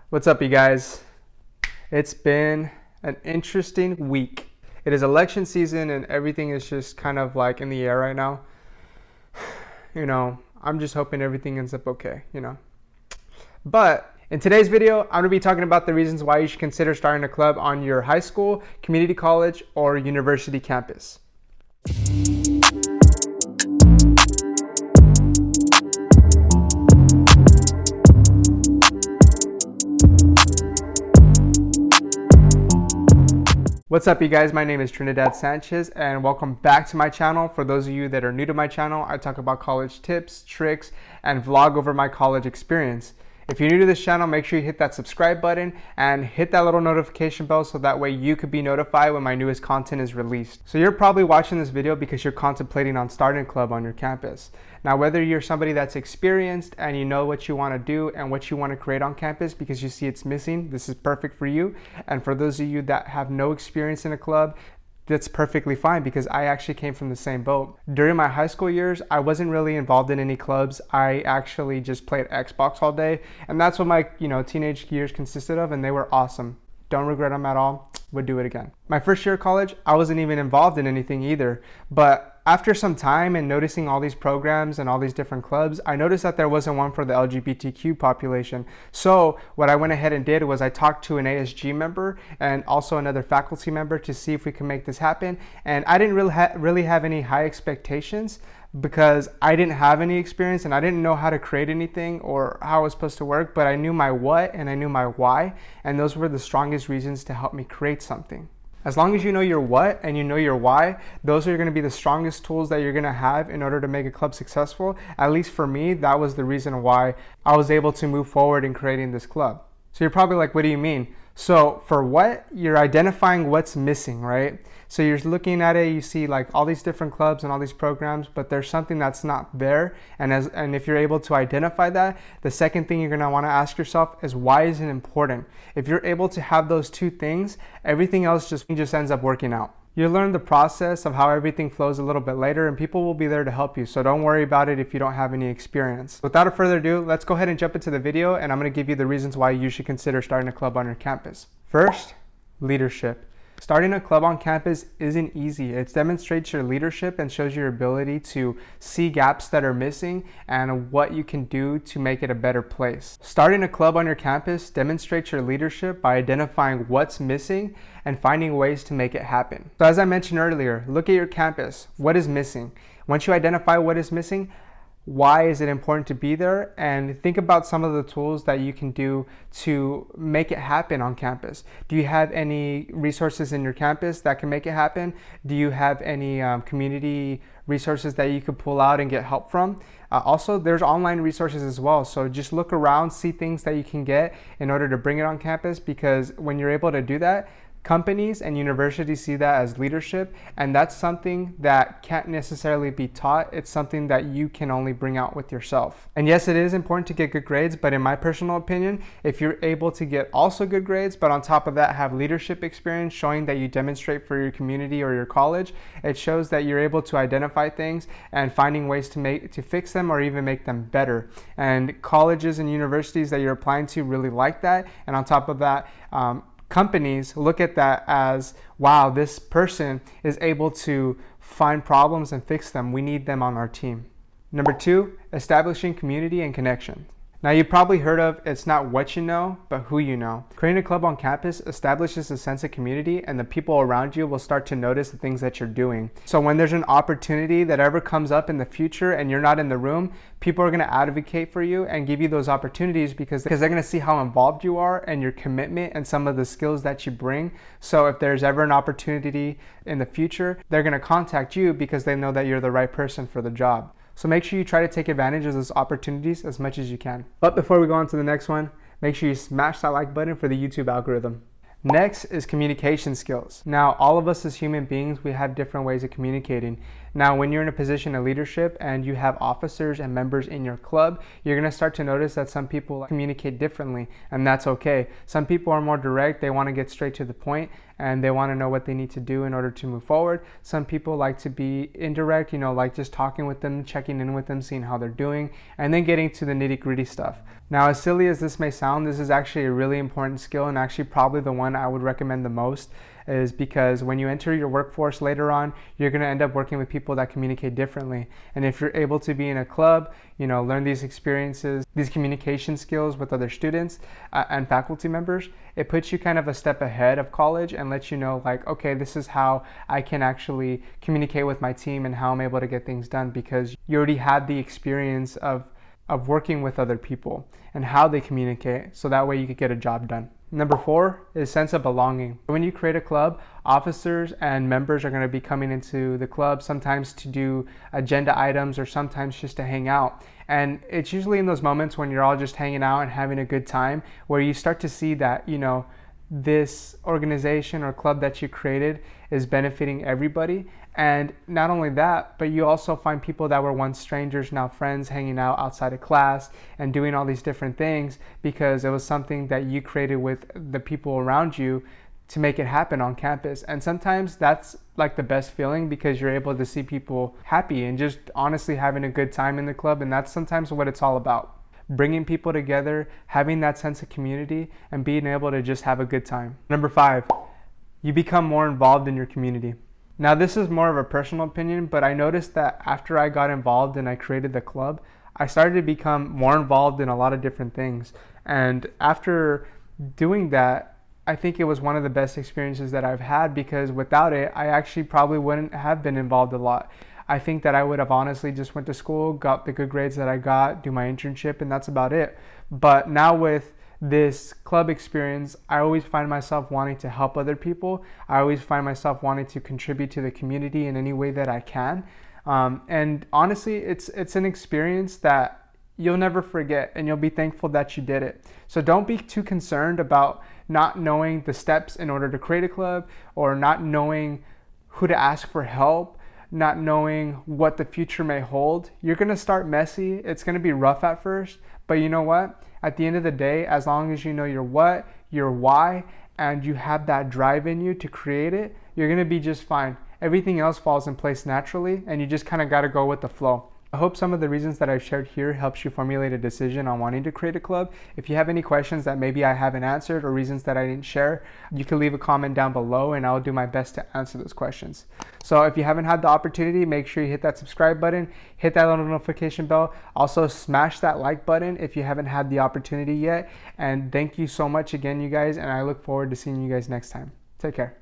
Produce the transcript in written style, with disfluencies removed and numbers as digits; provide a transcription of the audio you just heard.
What's up, you guys? It's been an interesting week. It is election season and everything is just kind of like in the air right now. I'm just hoping everything ends up okay. But in today's video, I'm going to be talking about the reasons why you should consider starting a club on your high school, community college, or university campus. What's up, you guys? My name is Trinidad Sanchez and welcome back to my channel. For those of you that are new to my channel, I talk about college tips, tricks, and vlog over my college experience. If you're new to this channel, make sure you hit that subscribe button and hit that little notification bell so that way you could be notified when my newest content is released. So you're probably watching this video because you're contemplating on starting a club on your campus. Now, whether you're somebody that's experienced and you know what you want to do and what you want to create on campus because you see it's missing, this is perfect for you. And for those of you that have no experience in a club, that's perfectly fine because I actually came from the same boat. During my high school years, I wasn't really involved in any clubs. I actually just played Xbox all day, and that's what my teenage years consisted of, and they were awesome. Don't regret them at all. Would do it again. My first year of college, I wasn't even involved in anything either, but after some time and noticing all these programs and all these different clubs, I noticed that there wasn't one for the LGBTQ population. So what I went ahead and did was I talked to an ASG member and also another faculty member to see if we could make this happen. And I didn't really have any high expectations because I didn't have any experience and I didn't know how to create anything or how it was supposed to work, but I knew my what and I knew my why, and those were the strongest reasons to help me create something. As long as you know your what and you know your why, those are going to be the strongest tools that you're going to have in order to make a club successful. At least for me, that was the reason why I was able to move forward in creating this club. So you're probably like, what do you mean? So for what, you're identifying what's missing, right? So you're looking at it, you see like all these different clubs and all these programs, but there's something that's not there. And if you're able to identify that, the second thing you're gonna wanna ask yourself is, why is it important? If you're able to have those two things, everything else just ends up working out. You'll learn the process of how everything flows a little bit later, and people will be there to help you. So don't worry about it if you don't have any experience. Without further ado, let's go ahead and jump into the video, and I'm gonna give you the reasons why you should consider starting a club on your campus. First, leadership. Starting a club on campus isn't easy. It demonstrates your leadership and shows your ability to see gaps that are missing and what you can do to make it a better place. Starting a club on your campus demonstrates your leadership by identifying what's missing and finding ways to make it happen. So as I mentioned earlier, look at your campus. What is missing? Once you identify what is missing, why is it important to be there? And think about some of the tools that you can do to make it happen on campus. Do you have any resources in your campus that can make it happen? Do you have any community resources that you could pull out and get help from? Also, there's online resources as well. So just look around, see things that you can get in order to bring it on campus, because when you're able to do that, companies and universities see that as leadership, and that's something that can't necessarily be taught. It's something that you can only bring out with yourself. And yes, it is important to get good grades, but in my personal opinion, if you're able to get also good grades, but on top of that have leadership experience showing that you demonstrate for your community or your college, it shows that you're able to identify things and finding ways to fix them or even make them better. And colleges and universities that you're applying to really like that. And on top of that, companies look at that as, wow, this person is able to find problems and fix them. We need them on our team. Number two, establishing community and connection. Now, you've probably heard of it's not what you know, but who you know. Creating a club on campus establishes a sense of community, and the people around you will start to notice the things that you're doing. So when there's an opportunity that ever comes up in the future and you're not in the room, people are gonna advocate for you and give you those opportunities because they're gonna see how involved you are and your commitment and some of the skills that you bring. So if there's ever an opportunity in the future, they're gonna contact you because they know that you're the right person for the job. So make sure you try to take advantage of those opportunities as much as you can. But before we go on to the next one, make sure you smash that like button for the YouTube algorithm. Next is communication skills. Now, all of us as human beings, we have different ways of communicating. Now, when you're in a position of leadership and you have officers and members in your club, you're going to start to notice that some people communicate differently, and that's okay. Some people are more direct, they want to get straight to the point, and they want to know what they need to do in order to move forward. Some people like to be indirect, like just talking with them, checking in with them, seeing how they're doing, and then getting to the nitty-gritty stuff. Now, as silly as this may sound, this is actually a really important skill, and actually probably the one I would recommend the most, is because when you enter your workforce later on, you're going to end up working with people that communicate differently. And if you're able to be in a club, learn these experiences, these communication skills with other students and faculty members, it puts you kind of a step ahead of college and lets you know, like, okay, this is how I can actually communicate with my team and how I'm able to get things done, because you already had the experience of working with other people and how they communicate, so that way you could get a job done. Number 4 is sense of belonging. When you create a club, officers and members are going to be coming into the club sometimes to do agenda items or sometimes just to hang out. And it's usually in those moments when you're all just hanging out and having a good time where you start to see that, this organization or club that you created is benefiting everybody. And not only that, but you also find people that were once strangers, now friends, hanging out outside of class and doing all these different things because it was something that you created with the people around you to make it happen on campus. And sometimes that's like the best feeling, because you're able to see people happy and just honestly having a good time in the club. And that's sometimes what it's all about. Bringing people together, having that sense of community, and being able to just have a good time. Number 5, you become more involved in your community. Now, this is more of a personal opinion, but I noticed that after I got involved and I created the club, I started to become more involved in a lot of different things. And after doing that, I think it was one of the best experiences that I've had, because without it, I actually probably wouldn't have been involved a lot. I think that I would have honestly just went to school, got the good grades that I got, do my internship, and that's about it. But now with this club experience, I always find myself wanting to help other people. I always find myself wanting to contribute to the community in any way that I can. And honestly, it's an experience that you'll never forget, and you'll be thankful that you did it. So don't be too concerned about not knowing the steps in order to create a club, or not knowing who to ask for help, not knowing what the future may hold. You're going to start messy. It's going to be rough at first, but you know what? At the end of the day, as long as you know your what, your why, and you have that drive in you to create it, you're going to be just fine. Everything else falls in place naturally, and you just kind of got to go with the flow. I hope some of the reasons that I've shared here helps you formulate a decision on wanting to create a club. If you have any questions that maybe I haven't answered, or reasons that I didn't share, you can leave a comment down below and I'll do my best to answer those questions. So if you haven't had the opportunity, make sure you hit that subscribe button, hit that little notification bell. Also smash that like button if you haven't had the opportunity yet. And thank you so much again, you guys, and I look forward to seeing you guys next time. Take care.